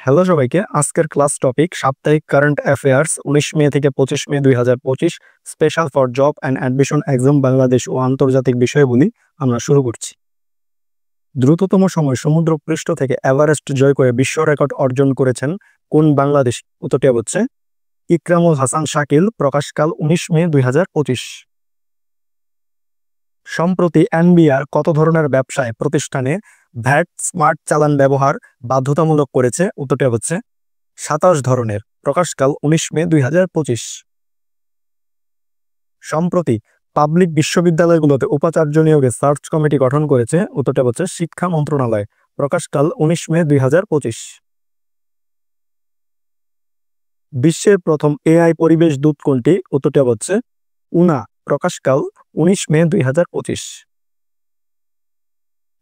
Hello সবাইকে। আজকের class topic সাপ্তাহিক কারেন্ট অ্যাফেয়ার্স 19 মে থেকে 25 May 2025 special for job and admission exam Bangladesh ও আন্তর্জাতিক বিষয়গুলি আমরা শুরু করছি। দ্রুততম সময় সমুদ্র পৃষ্ঠ থেকে এভারেস্ট জয় করে বিশ্ব রেকর্ড অর্জন করেছেন কোন বাংলাদেশী? উত্তরটি হচ্ছে ইকরামুল হাসান শাকিল। প্রকাশকাল 19 মে 2025। সম্প্রতি এনবিআর কত ধরনের ব্যবসায় প্রতিষ্ঠানে ভ্যাট স্মার্ট চালান ব্যবহার বাধ্যতামূলক করেছে? উত্তরটি হচ্ছে 27 ধরনের। প্রকাশকাল 19 মে 2025। সম্প্রতি পাবলিক বিশ্ববিদ্যালয়গুলোতে উপাচার্য নিয়োগে সার্চ কমিটি গঠন করেছে? উত্তরটি হচ্ছে শিক্ষা মন্ত্রণালয়। প্রকাশকাল 19 মে 2025। বিশ্বের প্রথম এআই পরিবেশ দূত কোনটি? উত্তরটি হচ্ছে উনা। প্রকাশকাল 19 মে 2025।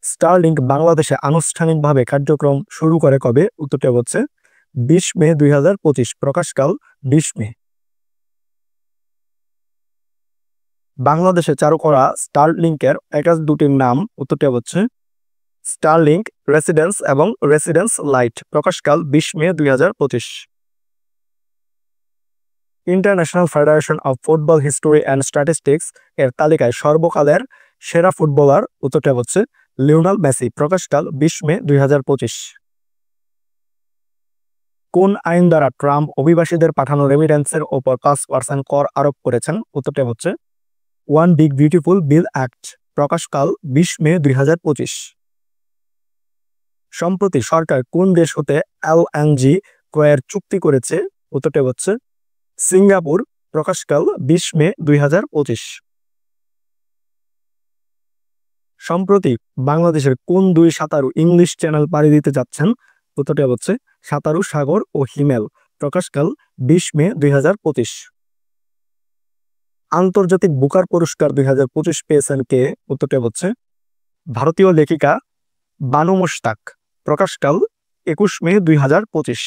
স্টারলিংক বাংলাদেশে আনুষ্ঠানিকভাবে কার্যক্রম শুরু করে কবে? উত্তরটি হচ্ছে 20 মে 2025। প্রকাশকাল 20 মে। বাংলাদেশে চালু করা স্টারলিংকের একাজ দুটির নাম? উত্তরটি হচ্ছে স্টারলিংক রেসিডেন্স এবং রেসিডেন্স লাইট। প্রকাশকাল 20 May 2025। International federation of football history and statistics এর তালিকায় সর্বকালের সেরা ফুটবলার? উত্তরটি হচ্ছে লিওনেল মেসি। প্রকাশকাল 20 মে 2025। কোন আইন দ্বারা ট্রাম্প অভিবাসীদের পাঠানো রেমিটেন্সের ওপর 5% কর আরোপ করেছেন? উত্তরটি হচ্ছে one big beautiful bill act. প্রকাশকাল 20 মে 2025। সম্প্রতি সরকার কোন দেশ হতে এলএনজি ক্রয়ের চুক্তি করেছে? উত্তরটি হচ্ছে সিঙ্গাপুর। প্রকাশকাল 20 মে 2025। সম্প্রতি বাংলাদেশের কোন দুই সাঁতারু ইংলিশ চ্যানেল পাড়ি দিতে যাচ্ছেন? উত্তরটি হচ্ছে সাঁতারু সাগর ও হিমেল। প্রকাশকাল 20 মে 2025। আন্তর্জাতিক বুকার পুরস্কার 2025 পেয়েছেন কে? উত্তরটি হচ্ছে ভারতীয় লেখিকা বানু মুশতাক। প্রকাশকাল 21 মে 2025।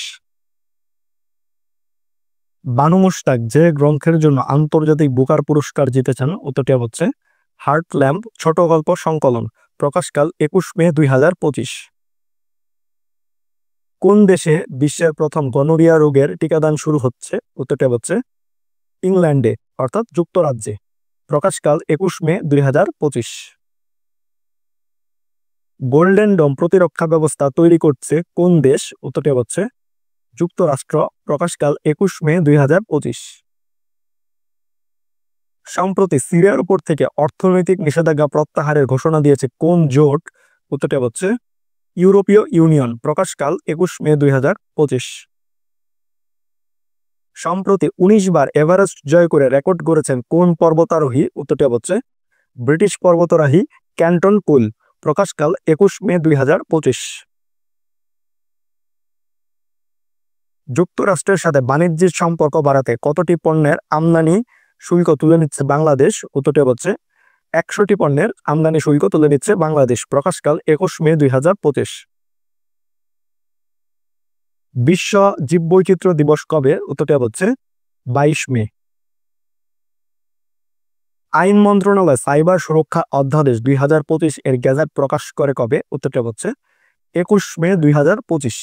বানু মুশতাক যে গ্রন্থের জন্য আন্তর্জাতিক বুকার পুরস্কার জিতেছেন? উত্তরটি হচ্ছে হার্ট ল্যাম্প ছোট গল্প সংকলন। প্রকাশকাল 21 মে 2025। কোন দেশে বিশ্বের প্রথম গনোরিয়া রোগের টিকাদান শুরু হচ্ছে? উত্তরটি হচ্ছে ইংল্যান্ডে অর্থাৎ যুক্তরাজ্যে। প্রকাশকাল 21 মে 2025। গোল্ডেন ডোম প্রতিরক্ষা ব্যবস্থা তৈরি করছে কোন দেশ? উত্তরটি হচ্ছে যুক্তরাষ্ট্র। প্রকাশকাল 21 মে 2025। সম্প্রতি সিরিয়ার উপর থেকে অর্থনৈতিক নিষেধাজ্ঞা প্রত্যাহারের ঘোষণা দিয়েছে কোন জোট? উত্তরটি হচ্ছে ইউরোপীয় ইউনিয়ন। প্রকাশকাল 21 মে 2025। সম্প্রতি 19 বার এভারেস্ট জয় করে রেকর্ড করেছেন কোন পর্বতারোহী? উত্তরটি হচ্ছে ব্রিটিশ পর্বতারোহী ক্যান্টন কুল। প্রকাশকাল 21 মে 2025। যুক্তরাষ্ট্রের সাথে বাণিজ্যিক সম্পর্ক বাড়াতে কতটি পণ্যের আমদানি শুল্ক তুলে নিচ্ছে বাংলাদেশ? উত্তরটি হচ্ছে 100টি পণ্যের আমদানি শুল্ক তুলে নিচ্ছে বাংলাদেশ। প্রকাশকাল 21 মে 2025। বিশ্ব জীববৈচিত্র্য দিবস কবে? উত্তরটি হচ্ছে 22 মে। আইন মন্ত্রণালয় সাইবার সুরক্ষা অধ্যাদেশ 2025 এর গেজেট প্রকাশ করে কবে? উত্তরটি হচ্ছে 21 মে 2025।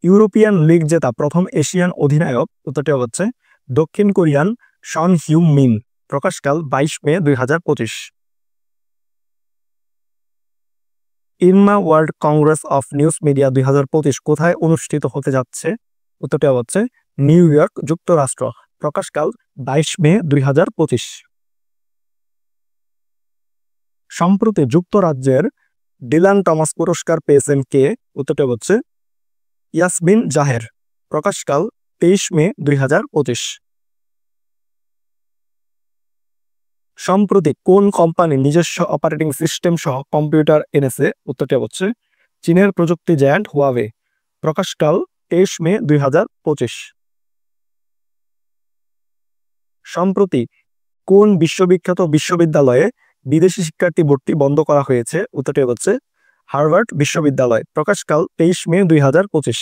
ইউরোপিয়ান লিগ জেতা প্রথম এশিয়ান অধিনায়ক? উত্তরটি হচ্ছে দক্ষিণ কোরিয়ান শন হিউ মিন। প্রকাশকাল 22 May 2025। INMA world congress of news media 2025 কোথায় অনুষ্ঠিত হতে যাচ্ছে? উত্তরটি হচ্ছে নিউ ইয়র্ক, যুক্তরাষ্ট্র। প্রকাশকাল 22 মে 2025। সম্প্রতি যুক্তরাজ্যের ডিলান টমাস পুরস্কার পেয়েছেন কে? উত্তরটি হচ্ছে ইয়াসমিন জাহের। প্রকাশকাল 23 মে 2025। সম্প্রতি কোন কোম্পানি নিজস্ব অপারেটিং সিস্টেম সহ কম্পিউটার এনেছে? উত্তরটি হচ্ছে চীনের প্রযুক্তি জায়ান্ট হুয়াওয়ে। প্রকাশকাল 23 মে 2025। সম্প্রতি কোন বিশ্ববিখ্যাত বিশ্ববিদ্যালয়ে বিদেশি শিক্ষার্থী ভর্তি বন্ধ করা হয়েছে? উত্তরটি হচ্ছে হার্ভার্ড বিশ্ববিদ্যালয়। প্রকাশকাল 23 মে 2025।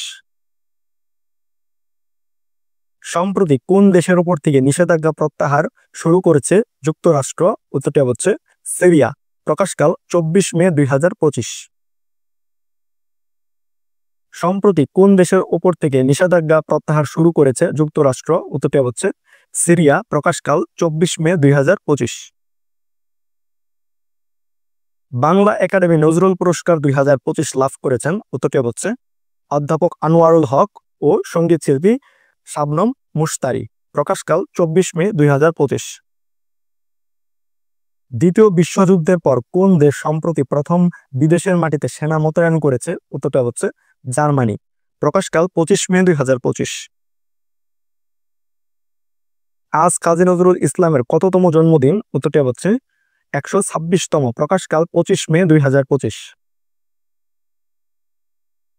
সম্প্রতি কোন দেশের উপর থেকে নিষেধাজ্ঞা প্রত্যাহার শুরু করেছে যুক্তরাষ্ট্র? উত্তরটি হচ্ছে সিরিয়া। প্রকাশকাল 24 মে 2025। সম্প্রতি কোন দেশের ওপর থেকে নিষেধাজ্ঞা প্রত্যাহার শুরু করেছে যুক্তরাষ্ট্র? উত্তরটি হচ্ছে সিরিয়া। প্রকাশকাল 24 মে 2025। বাংলা একাডেমি নজরুল পুরস্কার 2025 লাভ করেছেন? উত্তরটি হচ্ছে অধ্যাপক আনোয়ারুল হক ও সঙ্গীত শিল্পী শাবনম মুশতারি। প্রকাশকাল 24 মে 2025। দ্বিতীয় বিশ্বযুদ্ধের পর কোন দেশ সম্প্রতি প্রথম বিদেশের মাটিতে সেনা মোতায়েন করেছে? উত্তরটা হচ্ছে জার্মানি। প্রকাশকাল 25 মে 2025। আজ কাজী নজরুল ইসলামের কততম জন্মদিন? উত্তরটি হচ্ছে 126তম। প্রকাশকাল 25 মে 2025।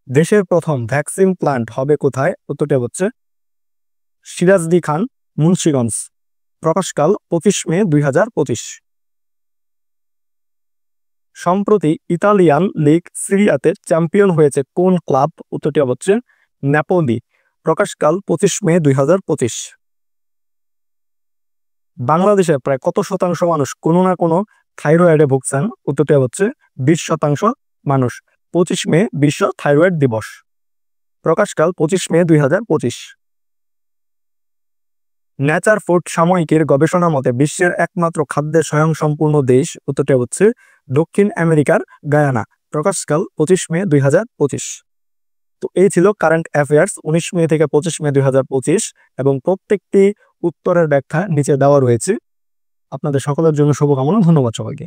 দেশের প্রথম ভ্যাকসিন প্ল্যান্ট হবে কোথায়? উত্তরটি হচ্ছে সিরাজদি খান, মুন্সিগঞ্জ। প্রকাশকাল 25 মে 2025। সম্প্রতি ইতালিয়ান লিগ সিরিয়াতে চ্যাম্পিয়ন হয়েছে কোন ক্লাব? উত্তরটি হচ্ছে নেপোলি। প্রকাশকাল 25 মে 2025। বাংলাদেশে প্রায় কত শতাংশ মানুষ কোনো না কোনো থাইরয়েডে ভুগছেন? উত্তরটি হচ্ছে 20% মানুষ। 25 মে বিশ্ব থাইরয়েড দিবস। প্রকাশকাল 25 মে 2025। নেচার ফুড সাময়িকীর গবেষণা মতে বিশ্বের একমাত্র খাদ্যে স্বয়ংসম্পূর্ণ দেশ? উত্তরটি হচ্ছে দক্ষিণ আমেরিকার গায়ানা। প্রকাশকাল 25 মে 2025। তো এই ছিল কারেন্ট অ্যাফেয়ার্স 19 মে থেকে 25 মে 2025 এবং প্রত্যেকটি উত্তরের ব্যাখ্যা নিচে দেওয়া রয়েছে। আপনাদের সকলের জন্য শুভকামনা। ধন্যবাদ সবাইকে।